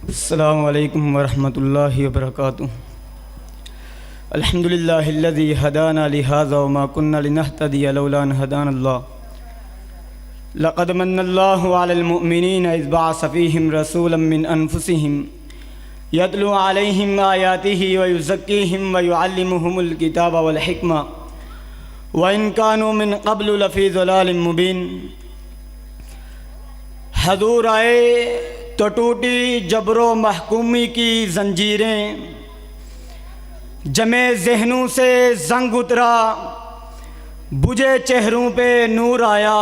السلام علیکم ورحمۃ اللہ وبرکاتہ۔ الحمدللہ الذی ہدانا لہذا وما كنا لنہتدی لولا ان ہدانا اللہ۔ لقد من اللہ علی المؤمنین اذ بعث فیہم رسولا من انفسہم یتلو علیہم آیاتہ ویزکیہم ویعلمہم الکتاب والحکمہ وإن كانوا من قبل لفی ضلال مبین۔ حضور آئے تو ٹوٹی جبر و محکومی کی زنجیریں، جمے ذہنوں سے زنگ اترا، بجھے چہروں پہ نور آیا۔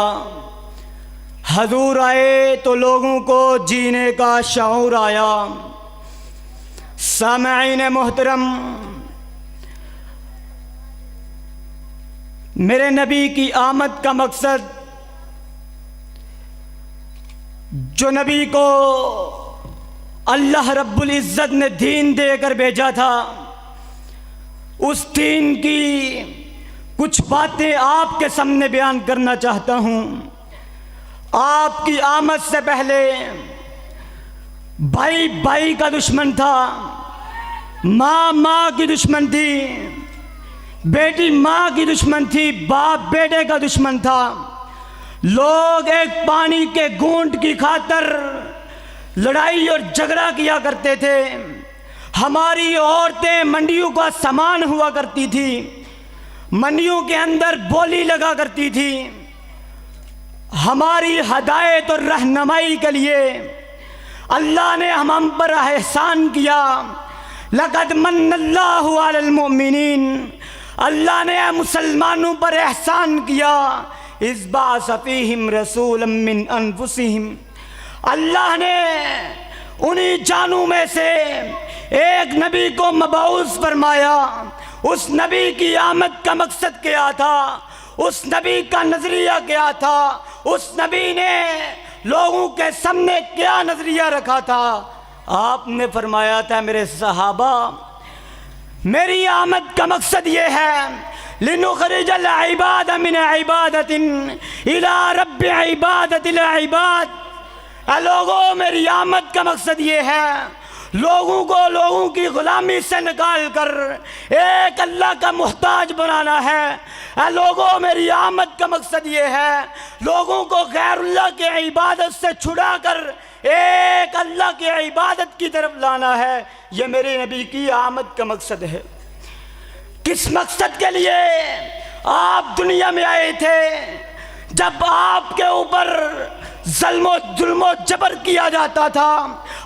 حضور آئے تو لوگوں کو جینے کا شعور آیا۔ سامعین محترم، میرے نبی کی آمد کا مقصد، جو نبی کو اللہ رب العزت نے دین دے کر بھیجا تھا، اس دین کی کچھ باتیں آپ کے سامنے بیان کرنا چاہتا ہوں۔ آپ کی آمد سے پہلے بھائی بھائی کا دشمن تھا، ماں ماں کی دشمن تھی، بیٹی ماں کی دشمن تھی، باپ بیٹے کا دشمن تھا۔ لوگ ایک پانی کے گھونٹ کی خاطر لڑائی اور جھگڑا کیا کرتے تھے۔ ہماری عورتیں منڈیوں کا سامان ہوا کرتی تھی، منڈیوں کے اندر بولی لگا کرتی تھی۔ ہماری ہدایت اور رہنمائی کے لیے اللہ نے ہم پر احسان کیا۔ لقد من اللہ علی المؤمنین، اللہ نے مسلمانوں پر احسان کیا۔ اذ بعث فیہم رسولا من انفسہم، اللہ نے انہی جانوں میں سے ایک نبی کو مبعوث فرمایا۔ اس نبی کی آمد کا مقصد کیا تھا؟ اس نبی کا نظریہ کیا تھا؟ اس نبی نے لوگوں کے سامنے کیا نظریہ رکھا تھا؟ آپ نے فرمایا تھا، میرے صحابہ، میری آمد کا مقصد یہ ہے، لنخرج العباد من عبادت الى رب عبادت العباد۔ اے لوگوں، میری آمد کا مقصد یہ ہے، لوگوں کو لوگوں کی غلامی سے نکال کر ایک اللہ کا محتاج بنانا ہے۔ اے لوگوں، میری آمد کا مقصد یہ ہے، لوگوں کو غیر اللہ کے عبادت سے چھڑا کر ایک اللہ کے عبادت کی طرف لانا ہے۔ یہ میرے نبی کی آمد کا مقصد ہے۔ کس مقصد کے لیے آپ دنیا میں آئے تھے؟ جب آپ کے اوپر ظلم و جبر کیا جاتا تھا،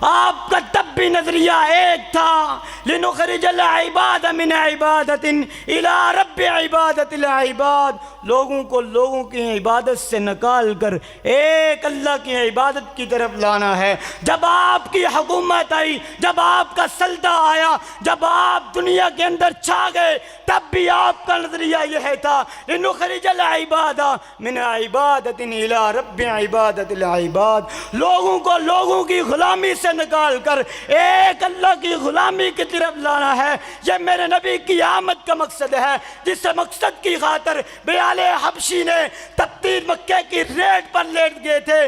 آپ کا تب بھی نظریہ ایک تھا، لنخرج العباد من عبادت الى رب عبادت العباد۔ لوگوں کو لوگوں کی عبادت سے نکال کر ایک اللہ کی عبادت کی طرف لانا ہے۔ جب آپ کی حکومت آئی، جب آپ کا سلطہ آیا، جب آپ دنیا کے اندر چھا گئے، تب بھی آپ کا نظریہ یہ تھا، لنخرج العباد من عبادت الى رب عبادت العباد۔ لوگوں کو لوگوں کی غلامی سے نکال کر ایک اللہ کی غلامی کی طرف لانا ہے۔ یہ میرے نبی کی آمد کا مقصد ہے، جس مقصد کی خاطر بلال حبشی نے تبتیر مکہ کی ریٹ پر لیٹ گئے تھے۔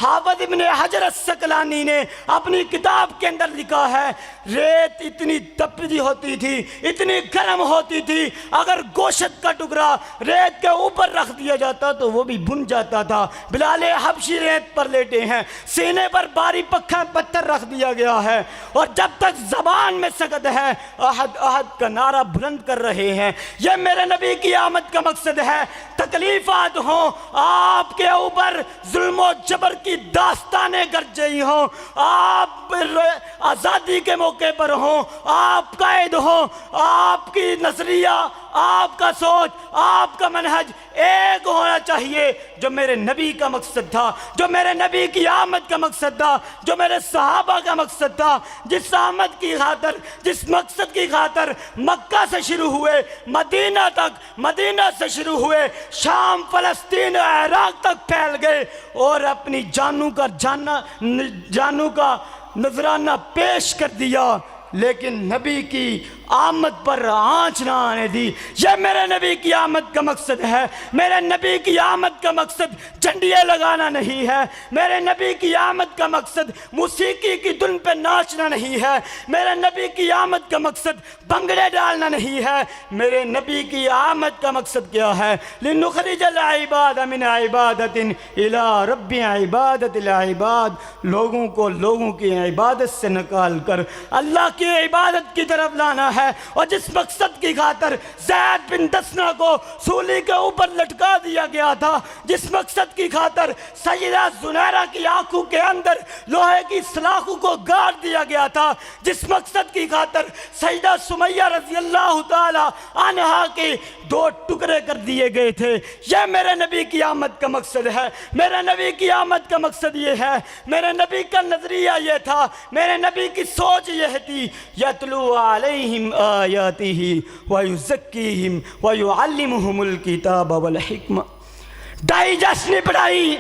حافظ ابن حجر السقلانی نے اپنی کتاب کے اندر لکھا ہے، ریت اتنی تپتی ہوتی تھی، اتنی گرم ہوتی تھی، اگر گوشت کا ٹکڑا ریت کے اوپر رکھ دیا جاتا تو وہ بھی بن جاتا تھا۔ بلال حبشی ریت پر لیٹے ہیں، سینے پر باری پتھر رکھ دیا گیا ہے، اور جب تک زبان میں سکت ہے احد احد کا نعرہ بلند کر رہے ہیں۔ یہ میرے نبی کی آمد کا مقصد ہے۔ تکلیفات ہوں، آپ کے اوپر ظلم و جبر کی داستانیں گرجئی ہوں، آپ آزادی کے موقع پر ہوں، آپ قائد ہوں، آپ کی نظریہ، آپ کا سوچ، آپ کا منہج ایک ہونا چاہیے، جو میرے نبی کا مقصد تھا، جو میرے نبی کی آمد کا مقصد تھا، جو میرے صحابہ کا مقصد تھا۔ جس آمد کی خاطر، جس مقصد کی خاطر مکہ سے شروع ہوئے، مدینہ تک، مدینہ سے شروع ہوئے، شام، فلسطین، عراق تک پھیل گئے، اور اپنی جانوں کا نذرانہ پیش کر دیا لیکن نبی کی آمد پر آنچ نہ آنے دی۔ یہ میرے نبی کی آمد کا مقصد ہے۔ میرے نبی کی آمد کا مقصد جھنڈیاں لگانا نہیں ہے۔ میرے نبی کی آمد کا مقصد موسیقی کی دھن پہ ناچنا نہیں ہے۔ میرے نبی کی آمد کا مقصد بنگڑے ڈالنا نہیں ہے۔ میرے نبی کی آمد کا مقصد کیا ہے؟ لِنُخْرِجَ الْعِبَادَ مِنْ عِبَادَةٍ إِلَىٰ رَبِّ عِبَادَةِ الْعِبَادِ، لوگوں کو لوگوں کی عبادت سے نکال کر اللہ کی عبادت کی طرف لانا ہے۔ اور جس مقصد کی خاطر زید بن دسنہ کو سولی کے اوپر لٹکا دیا گیا تھا، جس مقصد کی خاطر سیدہ زنیرہ کی آنکھوں کے اندر لوہے کی سلاخوں کو گاڑ دیا گیا تھا، جس مقصد کی خاطر سیدہ سمیہ رضی اللہ تعالی عنہا کے 2 ٹکڑے کر دیے گئے تھے، یہ میرے نبی کی آمد کا مقصد ہے۔ میرے نبی کی آمد کا مقصد یہ ہے، میرے نبی کا نظریہ یہ تھا، میرے نبی کی سوچ یہ تھی، یتلو علیہم آیاتہ ویزکیہم ویعلمہم الکتاب والحکمہ۔ ڈائجسٹ نہیں پڑھائی،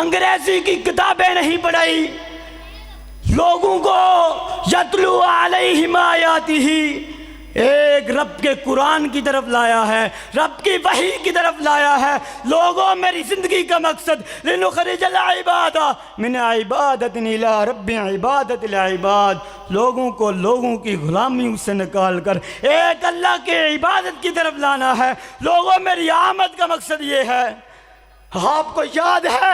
انگریزی کی کتابیں نہیں پڑھائی، لوگوں کو یتلو علیہم آیاتہ، ایک رب کے قرآن کی طرف لایا ہے، رب کی وحی کی طرف لایا ہے۔ لوگوں میری زندگی کا مقصد لِنُخْرِجَ الْعِبَادَ مِنْ عِبَادَةٍ إِلَىٰ رَبِّ عِبَادَةِ الْعِبَادِ، لوگوں کو لوگوں کی غلامیوں سے نکال کر ایک اللہ کی عبادت کی طرف لانا ہے۔ لوگوں میری آمد کا مقصد یہ ہے۔ آپ کو یاد ہے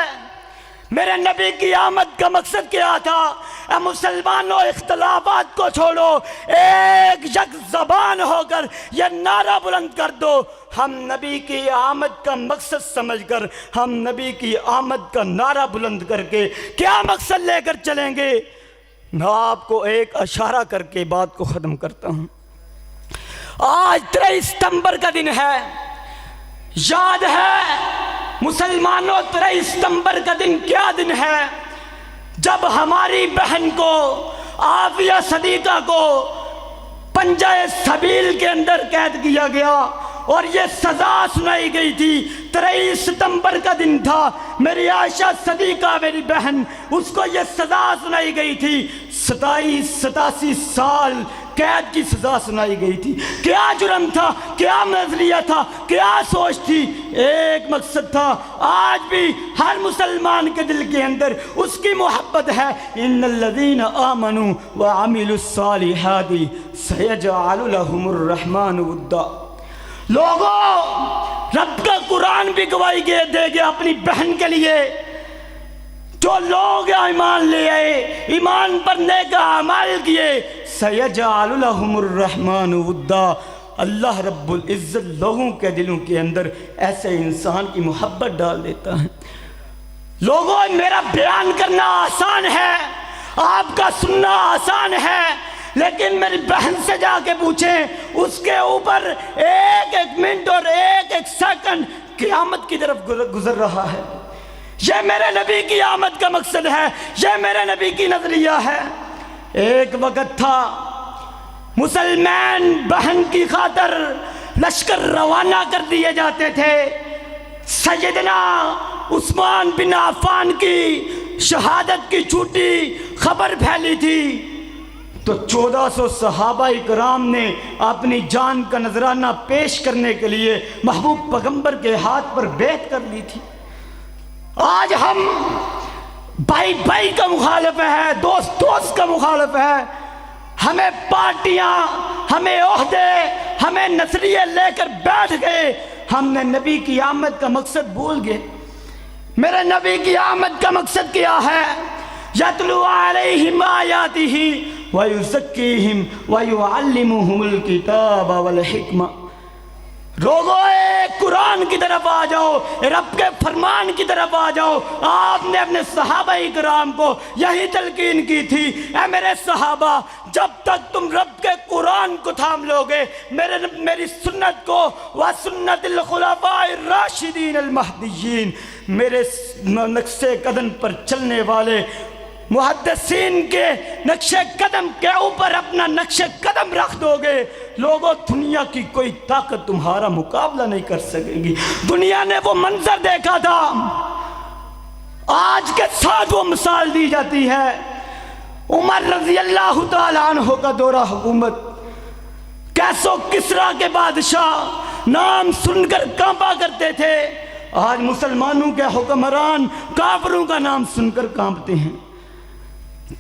میرے نبی کی آمد کا مقصد کیا تھا؟ اے مسلمانوں، اختلافات کو چھوڑو، ایک یک زبان ہو کر یہ نعرہ بلند کر دو، ہم نبی کی آمد کا مقصد سمجھ کر، ہم نبی کی آمد کا نعرہ بلند کر کے کیا مقصد لے کر چلیں گے؟ میں آپ کو ایک اشارہ کر کے بات کو ختم کرتا ہوں۔ آج 23 ستمبر کا دن ہے، یاد ہے مسلمانوں 23 ستمبر کا دن کیا دن ہے؟ جب ہماری بہن کو، عافیہ صدیقہ کو پنجہ سبیل کے اندر قید کیا گیا اور یہ سزا سنائی گئی تھی۔ 23 ستمبر کا دن تھا، میری عائشہ صدیقہ میری بہن، اس کو یہ سزا سنائی گئی تھی، 87 سال قید کی سزا سنائی گئی تھی۔ کیا جرم تھا، کیا نظریہ تھا، کیا سوچ تھی؟ ایک مقصد تھا۔ آج بھی ہر مسلمان کے دل کے اندر اس کی محبت ہے، ان الذین آمنوا وعملوا الصالحات سیجعل لهم الرحمن ودا۔ لوگوں، رب کا قرآن بھی گواہی دے گیا اپنی بہن کے لیے، جو لوگ ایمان لے آئے، ایمان پر نیک اعمال کیے، سیجعل لهم الرحمن ودا، اللہ رب العزت لوگوں کے دلوں کے اندر ایسے انسان کی محبت ڈال دیتا ہے۔ لوگوں، میرا بیان کرنا آسان ہے، آپ کا سننا آسان ہے، لیکن میری بہن سے جا کے پوچھیں، اس کے اوپر ایک ایک منٹ اور ایک ایک سیکنڈ قیامت کی طرف گزر رہا ہے۔ یہ میرے نبی کی آمد کا مقصد ہے، یہ میرے نبی کی نظریہ ہے۔ ایک وقت تھا مسلمان بہن کی خاطر لشکر روانہ کر دیے جاتے تھے۔ سیدنا عثمان بن عفان کی شہادت کی جھوٹی خبر پھیلی تھی تو 1400 صحابہ کرام نے اپنی جان کا نذرانہ پیش کرنے کے لیے محبوب پیغمبر کے ہاتھ پر بیعت کر لی تھی۔ آج ہم بھائی بھائی کا مخالف ہے، دوست دوست کا مخالف ہے، ہمیں پارٹیاں، ہمیں عہدے، ہمیں نظریے لے کر بیٹھ گئے، ہم نے نبی کی آمد کا مقصد بھول گئے۔ میرے نبی کی آمد کا مقصد کیا ہے؟ یتلو علیہم آیاتہ ویزکیہم ویعلمہم الکتاب والحکمہ۔ لوگوں، ایک قرآن کی طرف آ جاؤ، رب کے فرمان کی طرف آ جاؤ۔ آپ نے اپنے صحابہ کرام کو یہی تلقین کی تھی، اے میرے صحابہ، جب تک تم رب کے قرآن کو تھام لو گے، میری سنت کو وَسُنَّتِ الْخُلَفَاءِ الرَّاشِدِينَ الْمَهْدِيِّينَ، میرے نقش قدم پر چلنے والے محدثین کے نقش قدم کے اوپر اپنا نقش قدم رکھ دو گے، لوگوں دنیا کی کوئی طاقت تمہارا مقابلہ نہیں کر سکے گی۔ دنیا نے وہ منظر دیکھا تھا، آج کے ساتھ وہ مثال دی جاتی ہے۔ عمر رضی اللہ تعالیٰ عنہ کا دورہ حکومت، کیسو کسرا کے بادشاہ نام سن کر کانپا کرتے تھے، آج مسلمانوں کے حکمران کافروں کا نام سن کر کانپتے ہیں۔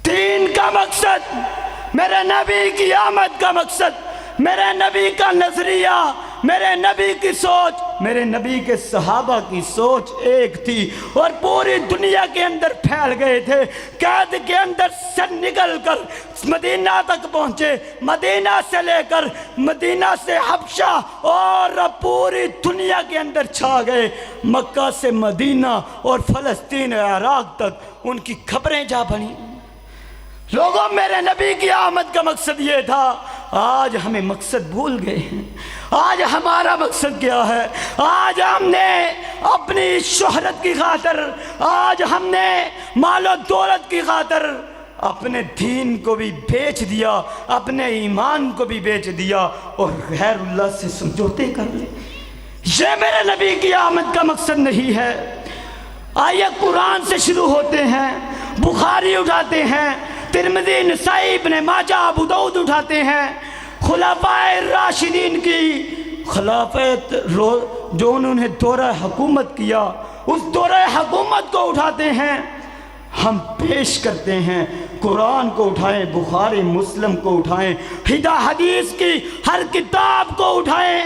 دین کا مقصد، میرے نبی کی آمد کا مقصد، میرے نبی کا نظریہ، میرے نبی کی سوچ، میرے نبی کے صحابہ کی سوچ ایک تھی اور پوری دنیا کے اندر پھیل گئے تھے۔ قید کے اندر سے نکل کر مدینہ تک پہنچے، مدینہ سے لے کر مدینہ سے حبشہ اور پوری دنیا کے اندر چھا گئے۔ مکہ سے مدینہ اور فلسطین عراق تک ان کی خبریں جا بنی۔ لوگوں، میرے نبی کی آمد کا مقصد یہ تھا، آج ہمیں مقصد بھول گئے ہیں۔ آج ہمارا مقصد کیا ہے؟ آج ہم نے اپنی شہرت کی خاطر، آج ہم نے مال و دولت کی خاطر اپنے دین کو بھی بیچ دیا، اپنے ایمان کو بھی بیچ دیا اور غیر اللہ سے سمجھوتے کر لے۔ یہ میرے نبی کی آمد کا مقصد نہیں ہے۔ آئیے قرآن سے شروع ہوتے ہیں، بخاری اٹھاتے ہیں، ترمذی، نسائی، ابن ماجہ، ابو داؤد اٹھاتے ہیں، خلفائے راشدین کی خلافت جو انہوں نے دورہ حکومت کیا، اس دورہ حکومت کو اٹھاتے ہیں، ہم پیش کرتے ہیں۔ قرآن کو اٹھائیں، بخاری مسلم کو اٹھائیں، حدیث کی ہر کتاب کو اٹھائیں۔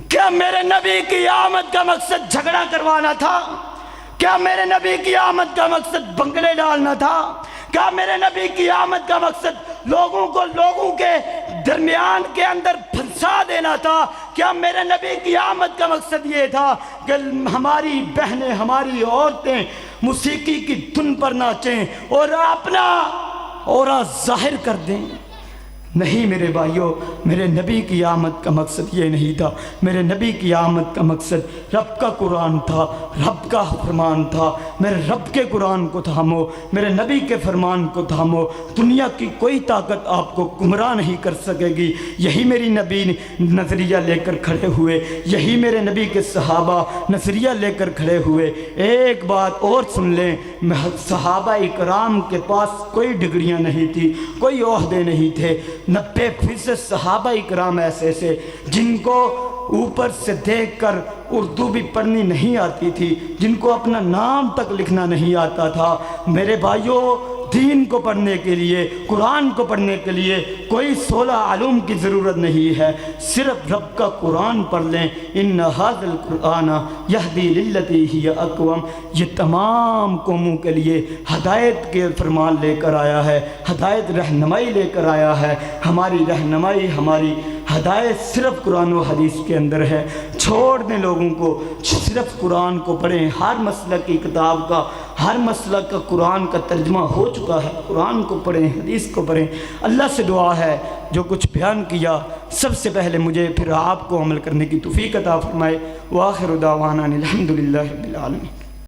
کیا میرے نبی کی آمد کا مقصد جھگڑا کروانا تھا؟ کیا میرے نبی کی آمد کا مقصد بنگلے ڈالنا تھا؟ کیا میرے نبی کی آمد کا مقصد لوگوں کو لوگوں کے درمیان کے اندر پھنسا دینا تھا؟ کیا میرے نبی کی آمد کا مقصد یہ تھا کہ ہماری بہنیں، ہماری عورتیں موسیقی کی دھن پر ناچیں اور اپنا اورا ظاہر کر دیں؟ نہیں میرے بھائیوں، میرے نبی کی آمد کا مقصد یہ نہیں تھا۔ میرے نبی کی آمد کا مقصد رب کا قرآن تھا، رب کا فرمان تھا۔ میرے رب کے قرآن کو تھامو، میرے نبی کے فرمان کو تھامو، دنیا کی کوئی طاقت آپ کو گمراہ نہیں کر سکے گی۔ یہی میری نبی نظریہ لے کر کھڑے ہوئے، یہی میرے نبی کے صحابہ نظریہ لے کر کھڑے ہوئے۔ ایک بات اور سن لیں، صحابہ اکرام کے پاس کوئی ڈگریاں نہیں تھی، کوئی عہدے نہیں تھے۔ 90% صحابہ اکرام ایسے سے جن کو اوپر سے دیکھ کر اردو بھی پڑھنی نہیں آتی تھی، جن کو اپنا نام تک لکھنا نہیں آتا تھا۔ میرے بھائیوں، دین کو پڑھنے کے لیے، قرآن کو پڑھنے کے لیے کوئی 16 علوم کی ضرورت نہیں ہے، صرف رب کا قرآن پڑھ لیں۔ ان ھذا القرآن یہدی للتی ہی اقوم، یہ تمام قوموں کے لیے ہدایت کے فرمان لے کر آیا ہے، ہدایت رہنمائی لے کر آیا ہے۔ ہماری رہنمائی، ہماری ہدایت صرف قرآن و حدیث کے اندر ہے۔ چھوڑ دیں لوگوں کو، صرف قرآن کو پڑھیں۔ ہر مسلک کی کتاب کا، ہر مسلک کا قرآن کا ترجمہ ہو چکا ہے، قرآن کو پڑھیں، حدیث کو پڑھیں۔ اللہ سے دعا ہے جو کچھ بیان کیا سب سے پہلے مجھے پھر آپ کو عمل کرنے کی توفیق عطا فرمائے۔ وآخر دعوانا الحمدللہ رب العالمین۔